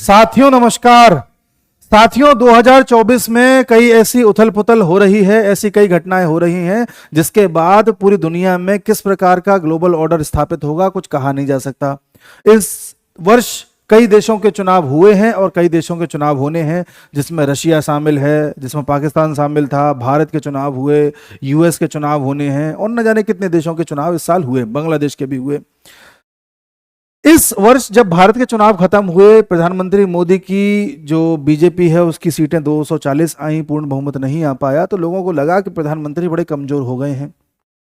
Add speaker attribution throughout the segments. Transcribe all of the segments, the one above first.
Speaker 1: साथियों नमस्कार। साथियों 2024 में कई ऐसी उथल पुथल हो रही है, ऐसी कई घटनाएं हो रही हैं जिसके बाद पूरी दुनिया में किस प्रकार का ग्लोबल ऑर्डर स्थापित होगा कुछ कहा नहीं जा सकता। इस वर्ष कई देशों के चुनाव हुए हैं और कई देशों के चुनाव होने हैं, जिसमें रशिया शामिल है, जिसमें पाकिस्तान शामिल था, भारत के चुनाव हुए, यूएस के चुनाव होने हैं और न जाने कितने देशों के चुनाव इस साल हुए, बांग्लादेश के भी हुए। इस वर्ष जब भारत के चुनाव खत्म हुए, प्रधानमंत्री मोदी की जो बीजेपी है उसकी सीटें 240 आई, पूर्ण बहुमत नहीं आ पाया, तो लोगों को लगा कि प्रधानमंत्री बड़े कमजोर हो गए हैं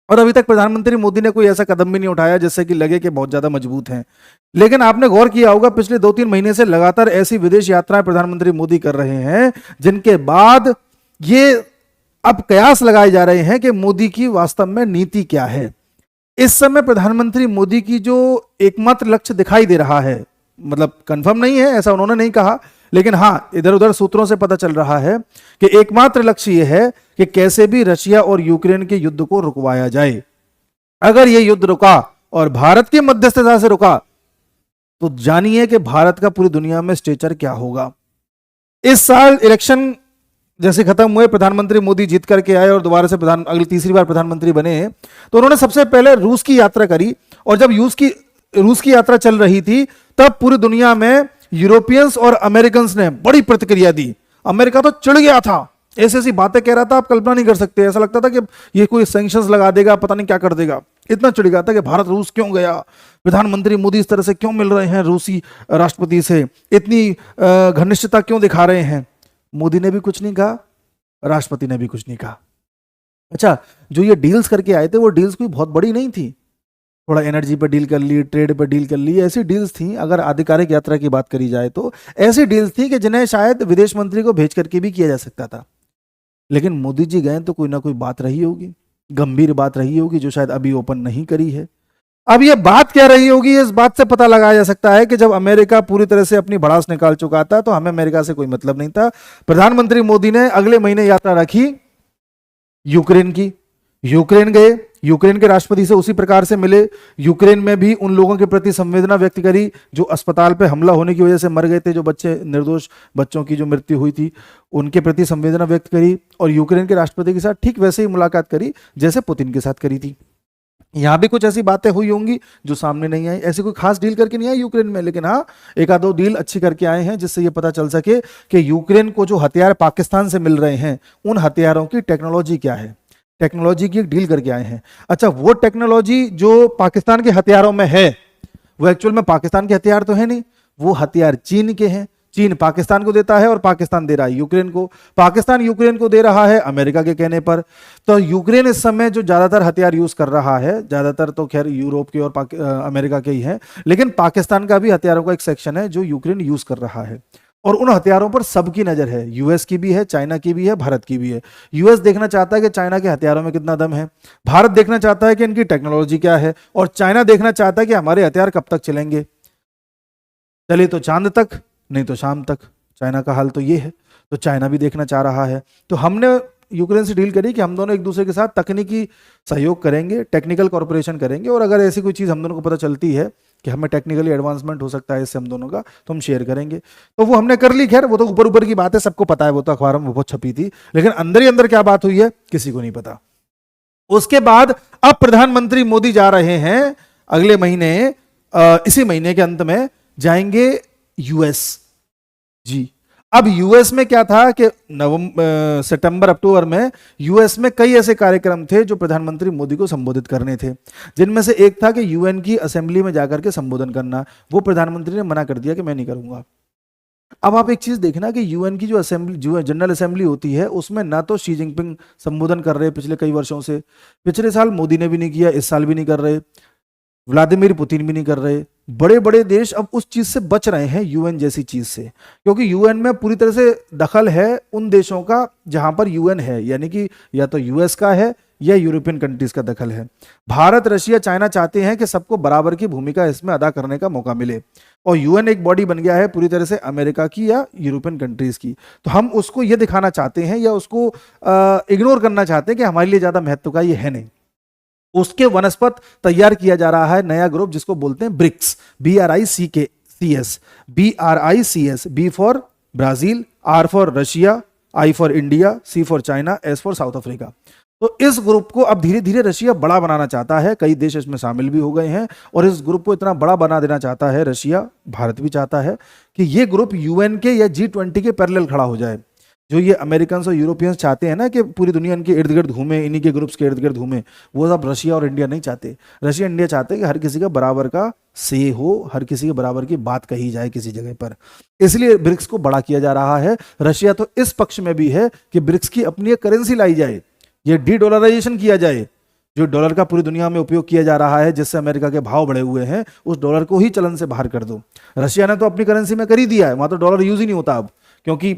Speaker 1: और अभी तक प्रधानमंत्री मोदी ने कोई ऐसा कदम भी नहीं उठाया जिससे कि लगे कि बहुत ज्यादा मजबूत हैं। लेकिन आपने गौर किया होगा पिछले 2-3 महीने से लगातार ऐसी विदेश यात्राएं प्रधानमंत्री मोदी कर रहे हैं जिनके बाद ये अब कयास लगाए जा रहे हैं कि मोदी की वास्तव में नीति क्या है। इस समय प्रधानमंत्री मोदी की जो एकमात्र लक्ष्य दिखाई दे रहा है, मतलब कंफर्म नहीं है, ऐसा उन्होंने नहीं कहा, लेकिन हां इधर उधर सूत्रों से पता चल रहा है कि एकमात्र लक्ष्य यह है कि कैसे भी रशिया और यूक्रेन के युद्ध को रुकवाया जाए। अगर यह युद्ध रुका और भारत की मध्यस्थता से रुका तो जानिए कि भारत का पूरी दुनिया में स्टेचर क्या होगा। इस साल इलेक्शन जैसे खत्म हुए, प्रधानमंत्री मोदी जीत करके आए और दोबारा से अगली तीसरी बार प्रधानमंत्री बने, तो उन्होंने सबसे पहले रूस की यात्रा करी और जब रूस की यात्रा चल रही थी तब पूरी दुनिया में यूरोपियंस और अमेरिकन ने बड़ी प्रतिक्रिया दी। अमेरिका तो चिढ़ गया था, ऐसी ऐसी बातें कह रहा था आप कल्पना नहीं कर सकते। ऐसा लगता था कि ये कोई सैंक्शंस लगा देगा, पता नहीं क्या कर देगा। इतना चिढ़ गया था कि भारत रूस क्यों गया, प्रधानमंत्री मोदी इस तरह से क्यों मिल रहे हैं रूसी राष्ट्रपति से, इतनी घनिष्ठता क्यों दिखा रहे हैं। मोदी ने भी कुछ नहीं कहा, राष्ट्रपति ने भी कुछ नहीं कहा। अच्छा, जो ये डील्स करके आए थे वो डील्स कोई बहुत बड़ी नहीं थी, थोड़ा एनर्जी पे डील कर ली, ट्रेड पे डील कर ली, ऐसी डील्स थी। अगर आधिकारिक यात्रा की बात करी जाए तो ऐसी डील्स थी कि जिन्हें शायद विदेश मंत्री को भेज करके भी किया जा सकता था। लेकिन मोदी जी गए तो कोई ना कोई बात रही होगी, गंभीर बात रही होगी जो शायद अभी ओपन नहीं करी है। अब ये बात क्या रही होगी, इस बात से पता लगाया जा सकता है कि जब अमेरिका पूरी तरह से अपनी भड़ास निकाल चुका था तो हमें अमेरिका से कोई मतलब नहीं था। प्रधानमंत्री मोदी ने अगले महीने यात्रा रखी यूक्रेन की, यूक्रेन गए, यूक्रेन के राष्ट्रपति से उसी प्रकार से मिले, यूक्रेन में भी उन लोगों के प्रति संवेदना व्यक्त करी जो अस्पताल पे हमला होने की वजह से मर गए थे, जो बच्चे, निर्दोष बच्चों की जो मृत्यु हुई थी, उनके प्रति संवेदना व्यक्त करी और यूक्रेन के राष्ट्रपति के साथ ठीक वैसे ही मुलाकात करी जैसे पुतिन के साथ करी थी। यहां भी कुछ ऐसी बातें हुई होंगी जो सामने नहीं आई। ऐसी कोई खास डील करके नहीं आई यूक्रेन में, लेकिन हाँ एक आध दो डील अच्छी करके आए हैं जिससे यह पता चल सके कि यूक्रेन को जो हथियार पाकिस्तान से मिल रहे हैं उन हथियारों की टेक्नोलॉजी क्या है, टेक्नोलॉजी की एक डील करके आए हैं। अच्छा, वो टेक्नोलॉजी जो पाकिस्तान के हथियारों में है वो एक्चुअल में पाकिस्तान के हथियार तो है नहीं, वो हथियार चीन के हैं। चीन पाकिस्तान को देता है और पाकिस्तान दे रहा है यूक्रेन को, पाकिस्तान यूक्रेन को दे रहा है अमेरिका के कहने पर। तो यूक्रेन इस समय जो ज्यादातर हथियार यूज कर रहा है, ज्यादातर तो खैर यूरोप के और अमेरिका के ही है, लेकिन पाकिस्तान का भी हथियारों का एक सेक्शन है जो यूक्रेन यूज कर रहा है और उन हथियारों पर सबकी नजर है। यूएस की भी है, चाइना की भी है, भारत की भी है। यूएस देखना चाहता है कि चाइना के हथियारों में कितना दम है, भारत देखना चाहता है कि इनकी टेक्नोलॉजी क्या है और चाइना देखना चाहता है कि हमारे हथियार कब तक चलेंगे, चले तो चांद तक नहीं तो शाम तक। चाइना का हाल तो ये है, तो चाइना भी देखना चाह रहा है। तो हमने यूक्रेन से डील करी कि हम दोनों एक दूसरे के साथ तकनीकी सहयोग करेंगे, टेक्निकल कॉर्पोरेशन करेंगे और अगर ऐसी कोई चीज़ हम दोनों को पता चलती है कि हमें टेक्निकली एडवांसमेंट हो सकता है इससे हम दोनों का, तो हम शेयर करेंगे। तो वो हमने कर ली। खैर वो तो ऊपर ऊपर की बात है, सबको पता है, वो तो अखबार में बहुत छपी थी, लेकिन अंदर ही अंदर क्या बात हुई है किसी को नहीं पता। उसके बाद अब प्रधानमंत्री मोदी जा रहे हैं अगले महीने, इसी महीने के अंत में जाएंगे यूएस जी। अब यूएस में क्या था कि सितंबर अक्टूबर में यूएस में कई ऐसे कार्यक्रम थे जो प्रधानमंत्री मोदी को संबोधित करने थे, जिनमें से एक था कि यूएन की असेंबली में जाकर के संबोधन करना। वो प्रधानमंत्री ने मना कर दिया कि मैं नहीं करूंगा। अब आप एक चीज देखना कि यूएन की जो असेंबली, जो जनरल असेंबली होती है, उसमें ना तो शी जिनपिंग संबोधन कर रहे पिछले कई वर्षों से, पिछले साल मोदी ने भी नहीं किया, इस साल भी नहीं कर रहे, व्लादिमीर पुतिन भी नहीं कर रहे। बड़े बड़े देश अब उस चीज से बच रहे हैं यूएन जैसी चीज से, क्योंकि यूएन में पूरी तरह से दखल है उन देशों का जहां पर यूएन है, यानी कि या तो यूएस का है या यूरोपियन कंट्रीज का दखल है। भारत, रशिया, चाइना चाहते हैं कि सबको बराबर की भूमिका इसमें अदा करने का मौका मिले और यूएन एक बॉडी बन गया है पूरी तरह से अमेरिका की या यूरोपियन कंट्रीज की। तो हम उसको ये दिखाना चाहते हैं या उसको इग्नोर करना चाहते हैं कि हमारे लिए ज्यादा महत्व का ये है नहीं। उसके वनस्पत तैयार किया जा रहा है नया ग्रुप जिसको बोलते हैं BRICS, BRICS, CS, BRICS, B for Brazil, R for Russia, I for India, C for China, S for south Africa. तो इस ग्रुप को अब धीरे धीरे रशिया बड़ा बनाना चाहता है, कई देश इसमें शामिल भी हो गए हैं, और इस ग्रुप को इतना बड़ा बना देना चाहता है रशिया, भारत भी चाहता है कि ये ग्रुप UN के या G20 के पैरेलल खड़ा हो जाए। जो ये अमेरिकन और यूरोपियंस चाहते हैं ना कि पूरी दुनिया इनके इर्द गिर्द घूमे, इन्हीं के ग्रुप्स के इर्द गिर्द घूमे, वो सब रशिया और इंडिया नहीं चाहते। रशिया इंडिया चाहते हैं कि हर किसी का बराबर का से हो, हर किसी के बराबर की बात कही जाए किसी जगह पर। इसलिए ब्रिक्स को बड़ा किया जा रहा है। रशिया तो इस पक्ष में भी है कि ब्रिक्स की अपनी एक करेंसी लाई जाए, ये डी-डॉलराइजेशन किया जाए। जो डॉलर का पूरी दुनिया में उपयोग किया जा रहा है, जिससे अमेरिका के भाव बढ़े हुए हैं, उस डॉलर को ही चलन से बाहर कर दो। रशिया ने तो अपनी करेंसी में कर ही दिया है, वहां तो डॉलर यूज ही नहीं होता अब, क्योंकि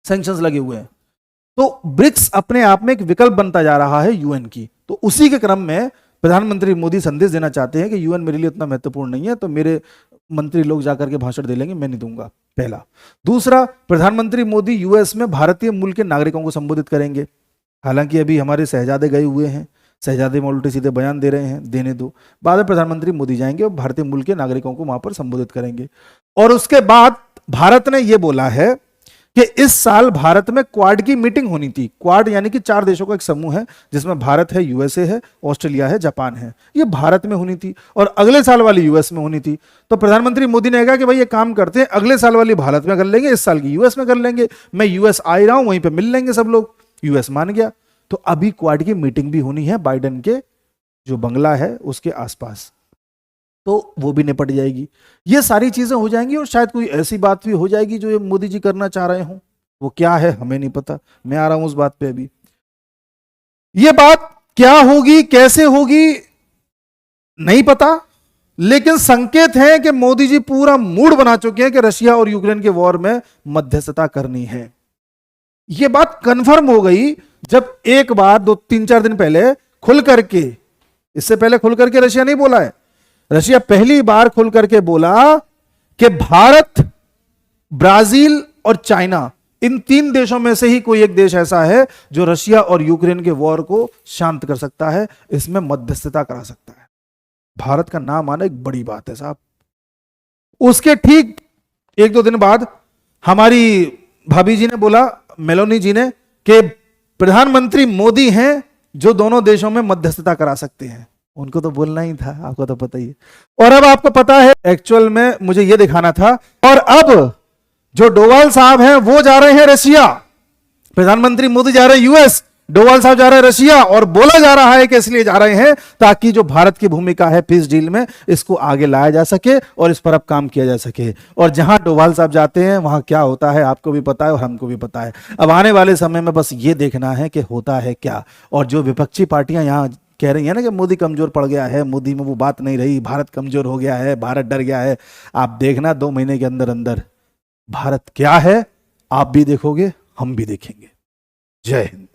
Speaker 1: सैंक्शंस लगे हुए हैं। तो ब्रिक्स अपने आप में एक विकल्प बनता जा रहा है UN की। तो उसी के क्रम में प्रधानमंत्री मोदी संदेश देना चाहते हैं कि UN मेरे लिए उतना महत्वपूर्ण नहीं है, तो मेरे मंत्री लोग जाकर के भाषण दे लेंगे, मैं नहीं दूंगा, पहला। दूसरा, प्रधानमंत्री मोदी US में भारतीय मूल के नागरिकों को संबोधित करेंगे। हालांकि अभी हमारे शहजादे गए हुए हैं, शहजादे में उल्टे सीधे बयान दे रहे हैं, देने दो। बाद में प्रधानमंत्री मोदी जाएंगे और भारतीय मूल के नागरिकों को वहां पर संबोधित करेंगे। और उसके बाद भारत ने यह बोला है कि इस साल भारत में क्वाड की मीटिंग होनी थी। क्वाड यानी कि 4 देशों का एक समूह है, जिसमें भारत है, USA है, ऑस्ट्रेलिया है, जापान है। ये भारत में होनी थी और अगले साल वाली US में होनी थी। तो प्रधानमंत्री मोदी ने कहा कि भाई ये काम करते हैं, अगले साल वाली भारत में कर लेंगे, इस साल की US में कर लेंगे, मैं US आ रहा हूं, वहीं पर मिल लेंगे सब लोग। US मान गया। तो अभी क्वाड की मीटिंग भी होनी है बाइडेन के जो बंगला है उसके आसपास, तो वो भी निपट जाएगी। ये सारी चीजें हो जाएंगी और शायद कोई ऐसी बात भी हो जाएगी जो ये मोदी जी करना चाह रहे हो। वो क्या है हमें नहीं पता, मैं आ रहा हूं उस बात पे अभी। ये बात क्या होगी, कैसे होगी, नहीं पता, लेकिन संकेत है कि मोदी जी पूरा मूड बना चुके हैं कि रशिया और यूक्रेन के वॉर में मध्यस्थता करनी है। यह बात कंफर्म हो गई जब एक बार 2-3-4 दिन पहले खुल करके, इससे पहले खुल करके रशिया नहीं बोला है, रशिया पहली बार खुल करके बोला कि भारत, ब्राजील और चाइना, इन 3 देशों में से ही कोई एक देश ऐसा है जो रशिया और यूक्रेन के वॉर को शांत कर सकता है, इसमें मध्यस्थता करा सकता है। भारत का नाम आना एक बड़ी बात है साहब। उसके ठीक 1-2 दिन बाद हमारी भाभी जी ने बोला, मेलोनी जी ने, कि प्रधानमंत्री मोदी हैं जो दोनों देशों में मध्यस्थता करा सकते हैं। उनको तो बोलना ही था, आपको तो पता ही है। और अब आपको पता है, एक्चुअल में मुझे यह दिखाना था। और अब जो डोवाल साहब हैं वो जा रहे हैं रशिया, प्रधानमंत्री मोदी जा रहे हैं US, डोवाल साहब जा रहे हैं रशिया। और बोला जा रहा है कि इसलिए जा रहे हैं ताकि जो भारत की भूमिका है पीस डील में, इसको आगे लाया जा सके और इस पर अब काम किया जा सके। और जहां डोवाल साहब जाते हैं वहां क्या होता है आपको भी पता है और हमको भी पता है। अब आने वाले समय में बस ये देखना है कि होता है क्या। और जो विपक्षी पार्टियां यहां कह रही है ना कि मोदी कमजोर पड़ गया है, मोदी में वो बात नहीं रही, भारत कमजोर हो गया है, भारत डर गया है, आप देखना 2 महीने के अंदर अंदर भारत क्या है आप भी देखोगे, हम भी देखेंगे। जय हिंद।